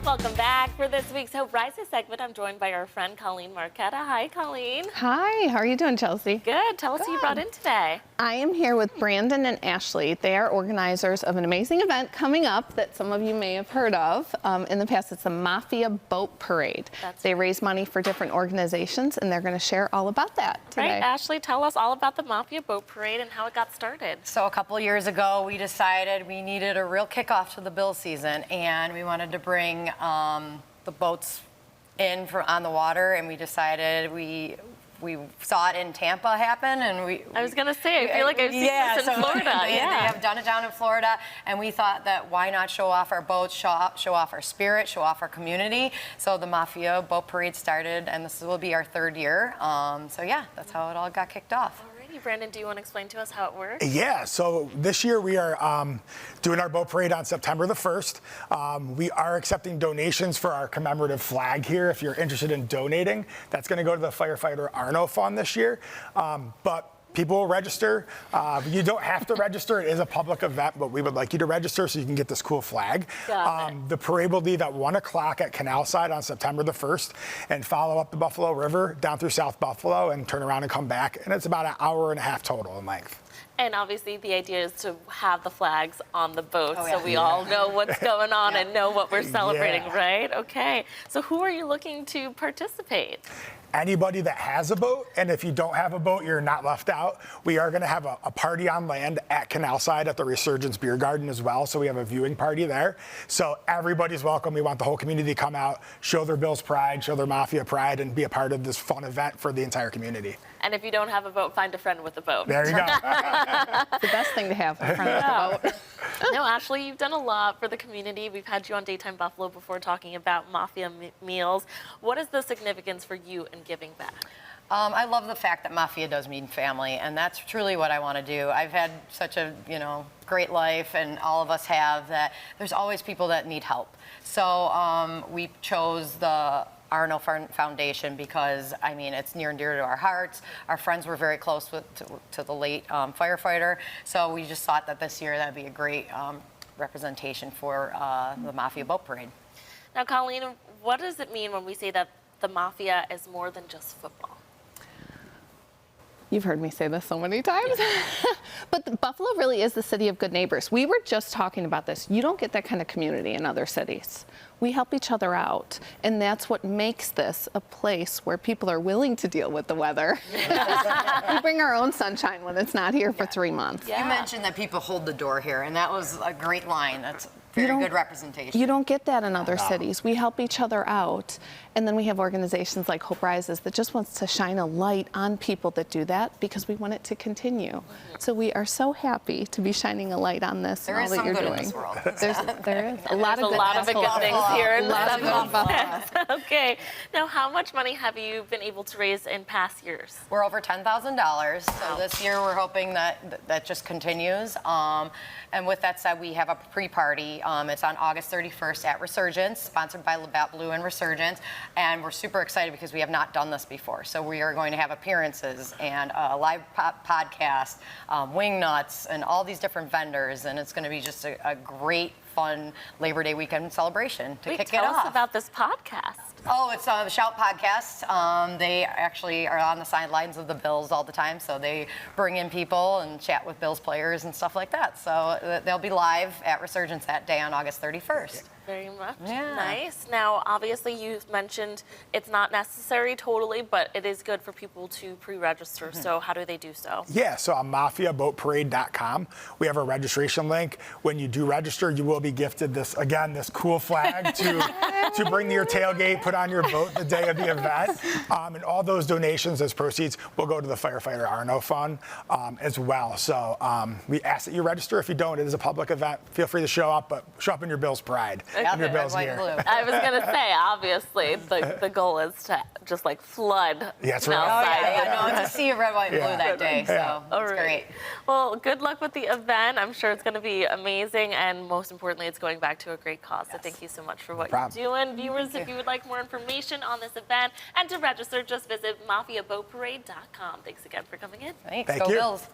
Welcome back. For this week's Hope Rises segment, I'm joined by our friend Colleen Marquetta. Hi, Colleen. Hi, how are you doing, Chelsea? Good. Tell us who you brought in today. I am here with Brandon and Ashley. They are organizers of an amazing event coming up that some of you may have heard of. In the past, it's the Mafia Boat Parade. They raise money for different organizations, and they're going to share all about that today. Right, Ashley, tell us all about the Mafia Boat Parade and how it got started. So a couple years ago, we decided we needed a real kickoff to the bill season, and we wanted to bring the boats in on the water, and we decided we saw it in Tampa happen, and I was gonna say, I feel like I've seen this in Florida. They have done it down in Florida, and we thought that why not show off our boats, show off our spirit, show off our community. So the Mafia Boat Parade started, and this will be our third year. So yeah, that's how it all got kicked off. Brandon, do you want to explain to us how it works? Yeah, so this year we are doing our boat parade on September the 1st. We are accepting donations for our commemorative flag here. If you're interested in donating, that's going to go to the Firefighter Arno Fund this year. But people will register. You don't have to register. It is a public event, but we would like you to register so you can get this cool flag. The parade will leave at 1 o'clock at Canal Side on September the 1st and follow up the Buffalo River down through South Buffalo and turn around and come back. And it's about an hour and a half total in length. And obviously the idea is to have the flags on the boat so we all know what's going on and know what we're celebrating, right? Okay. So who are you looking to participate? Anybody that has a boat, and if you don't have a boat, you're not left out. We are going to have a party on land at Canal Side at the Resurgence Beer Garden as well, so we have a viewing party there. So everybody's welcome. We want the whole community to come out, show their Bills pride, show their Mafia pride, and be a part of this fun event for the entire community. And if you don't have a boat, find a friend with a boat. There you go. The best thing to have, a friend with a boat. No, Ashley, you've done a lot for the community. We've had you on Daytime Buffalo before talking about Mafia meals. What is the significance for you in giving back? I love the fact that Mafia does mean family, and that's truly what I want to do. I've had such a great life, and all of us have that. There's always people that need help. So we chose the Arno Foundation because, I mean, it's near and dear to our hearts. Our friends were very close to the late firefighter, so we just thought that this year that'd be a great representation for the Mafia Boat Parade. Now, Colleen, what does it mean when we say that the Mafia is more than just football? You've heard me say this so many times. But Buffalo really is the city of good neighbors. We were just talking about this. You don't get that kind of community in other cities. We help each other out, and that's what makes this a place where people are willing to deal with the weather. We bring our own sunshine when it's not here for 3 months. You mentioned that people hold the door here, and that was a great line. That's very good representation. You don't get that in other cities. We help each other out, and then we have organizations like Hope Rises that just wants to shine a light on people that do that because we want it to continue. So we are so happy to be shining a light on this and all that you're doing. There is some good in this world. There is a lot of good things here in Buffalo. Okay. Now, how much money have you been able to raise in past years? We're over $10,000. So this year we're hoping that just continues. And with that said, we have a pre-party. It's on August 31st at Resurgence, sponsored by Labatt Blue and Resurgence. And we're super excited because we have not done this before. So we are going to have appearances and a live podcast, wing nuts, and all these different vendors. And it's going to be just a great, fun Labor Day weekend celebration to kick it off. Tell us about this podcast. Oh, it's a Shout podcast. They actually are on the sidelines of the Bills all the time, so they bring in people and chat with Bills players and stuff like that. So they'll be live at Resurgence that day on August 31st. Very much. Yeah. Nice. Now, obviously, you mentioned it's not necessary totally, but it is good for people to pre-register. So how do they do so? Yeah, so on mafiaboatparade.com, we have a registration link. When you do register, you will be gifted this cool flag to bring to your tailgate, put on your boat the day of the event. And all those donations as proceeds will go to the Firefighter Arno Fund as well. So we ask that you register. If you don't, it is a public event. Feel free to show up, but show up in your Bills pride. Yep, and your Bills white gear. and blue. I was going to say, obviously, the goal is to just like flood. That's right. Oh, yeah. To see red, white, and blue that day. So it's great. Well, good luck with the event. I'm sure it's going to be amazing. And most importantly, it's going back to a great cause. So thank you so much for what you're doing. Viewers, if you would like more information on this event and to register, just visit mafiaboatparade.com. Thanks again for coming in. Thanks. Thank Go you. Bills.